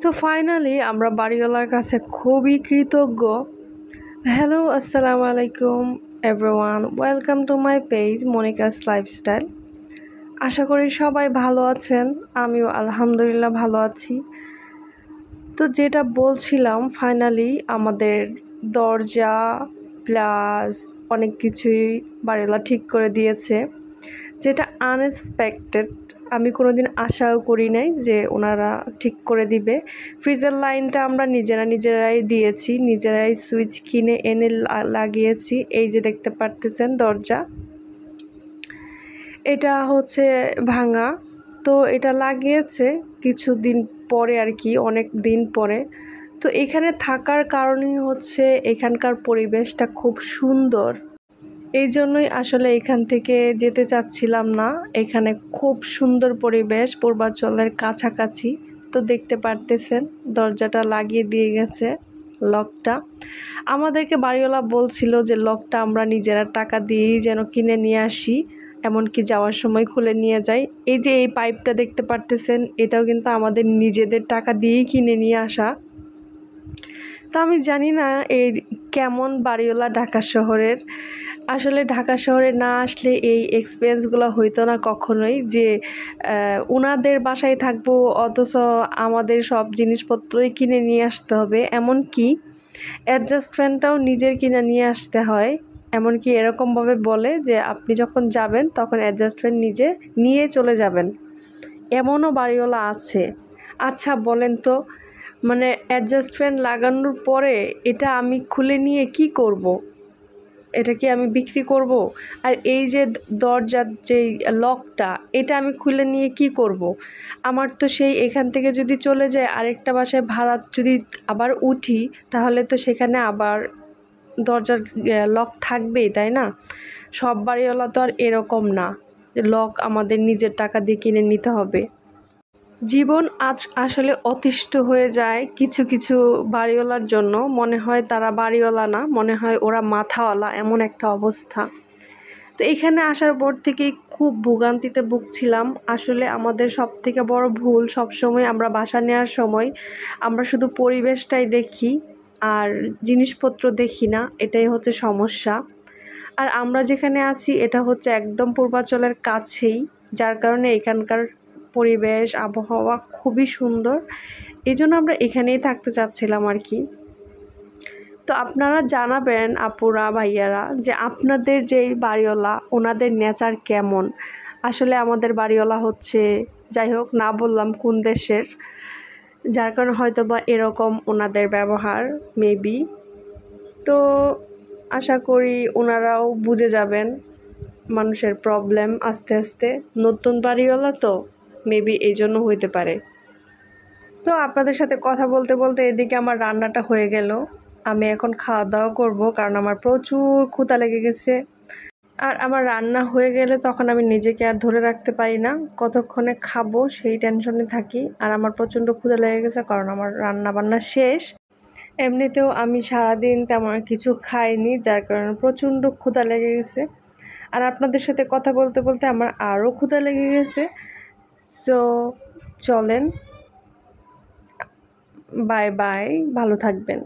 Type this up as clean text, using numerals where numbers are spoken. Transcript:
তো ফাইনালি আমরা বাড়িওয়ালার কাছে খুবই কৃতজ্ঞ। হ্যালো, আসসালামু আলাইকুম everyone, welcome to my page Monica's lifestyle. আশা করি সবাই ভালো আছেন, আমিও আলহামদুলিল্লাহ ভালো আছি। তো যেটা বলছিলাম, ফাইনালি আমাদের দরজা প্লাস অনেক কিছুই বাড়িওয়ালা ঠিক করে দিয়েছে, যেটা আনএক্সপেক্টেড। আমি কোনোদিন আশাও করি নাই যে ওনারা ঠিক করে দিবে। ফ্রিজের লাইনটা আমরা নিজেরাই দিয়েছি, নিজেরাই সুইচ কিনে এনে লাগিয়েছি। এই যে দেখতে পারতেছেন দরজা, এটা হচ্ছে ভাঙা, তো এটা লাগিয়েছে কিছুদিন পরে আর কি, অনেক দিন পরে। তো এখানে থাকার কারণই হচ্ছে এখানকার পরিবেশটা খুব সুন্দর, এই জন্যই আসলে এখান থেকে যেতে চাচ্ছিলাম না। এখানে খুব সুন্দর পরিবেশ, পূর্বাঞ্চলের কাছাকাছি। তো দেখতে পারতেছেন দরজাটা লাগিয়ে দিয়ে গেছে, লকটা। আমাদেরকে বাড়িওয়ালা বলছিল যে লকটা আমরা নিজেরা টাকা দিয়েই যেন কিনে নিয়ে আসি, এমনকি যাওয়ার সময় খুলে নিয়ে যাই। এই যে এই পাইপটা দেখতে পারতেছেন, এটাও কিন্তু আমাদের নিজেদের টাকা দিয়েই কিনে নিয়ে আসা। তো আমি জানি না এই কেমন বাড়িওয়ালা ঢাকা শহরের। আসলে ঢাকা শহরে না আসলে এই এক্সপিরিয়েন্সগুলো হইতো না কখনোই, যে ওনাদের বাসায় থাকবো অথচ আমাদের সব জিনিসপত্রই কিনে নিয়ে আসতে হবে। এমনকি অ্যাডজাস্ট ফ্যানটাও নিজের কিনে নিয়ে আসতে হয়। এমনকি এরকমভাবে বলে যে আপনি যখন যাবেন তখন অ্যাডজাস্ট ফ্যান নিজে নিয়ে চলে যাবেন, এমনও বাড়িওয়ালা আছে। আচ্ছা বলেন তো, মানে অ্যাডজাস্ট ফ্যান লাগানোর পরে এটা আমি খুলে নিয়ে কি করব? এটা কি আমি বিক্রি করব? আর এই যে দরজার যেই লকটা, এটা আমি খুলে নিয়ে কি করব? আমার তো সেই এখান থেকে যদি চলে যায় আরেকটা বাসায় ভাড়া যদি আবার উঠি, তাহলে তো সেখানে আবার দরজার লক থাকবেই, তাই না? সব বাড়িওয়ালা তো আর এরকম না যে লক আমাদের নিজের টাকা দিয়ে কিনে নিতে হবে। জীবন আজ আসলে অতিষ্ঠ হয়ে যায় কিছু কিছু বাড়িওয়ালার জন্য। মনে হয় তারা বাড়িওয়ালা না, মনে হয় ওরা মাথাওয়ালা, এমন একটা অবস্থা। তো এখানে আসার পর থেকেই খুব ভোগান্তিতে ভুগছিলাম। আসলে আমাদের সবথেকে বড় ভুল, সবসময় আমরা বাসা নেওয়ার সময় আমরা শুধু পরিবেশটাই দেখি আর জিনিসপত্র দেখি না, এটাই হচ্ছে সমস্যা। আর আমরা যেখানে আছি এটা হচ্ছে একদম পূর্বাঞ্চলের কাছেই, যার কারণে এখানকার পরিবেশ আবহাওয়া খুবই সুন্দর। এই জন্য আমরা এখানেই থাকতে চাচ্ছিলাম আর কি। তো আপনারা জানাবেন আপুরা ভাইয়ারা যে আপনাদের যেই বাড়িওয়ালা ওনাদের নেচার কেমন। আসলে আমাদের বাড়িওয়ালা হচ্ছে, যাই হোক না বললাম কোন দেশের, যার কারণে হয়তো বা এরকম ওনাদের ব্যবহার মেবি। তো আশা করি ওনারাও বুঝে যাবেন মানুষের প্রবলেম আস্তে আস্তে। নতুন বাড়িওয়ালা তো মেবি এই জন্য হইতে পারে। তো আপনাদের সাথে কথা বলতে বলতে এদিকে আমার রান্নাটা হয়ে গেল। আমি এখন খাওয়া দাওয়া করবো, কারণ আমার প্রচুর ক্ষুধা লেগে গেছে। আর আমার রান্না হয়ে গেলে তখন আমি নিজেকে আর ধরে রাখতে পারি না, কতক্ষণে খাবো সেই টেনশনে থাকি। আর আমার প্রচণ্ড ক্ষুধা লেগে গেছে কারণ আমার রান্না বান্না শেষ। এমনিতেও আমি সারাদিন তেমন কিছু খাইনি, যার কারণে প্রচণ্ড ক্ষুধা লেগে গেছে। আর আপনাদের সাথে কথা বলতে বলতে আমার আরও ক্ষুধা লেগে গেছে। সো চলেন, বাই বাই, ভালো থাকবেন।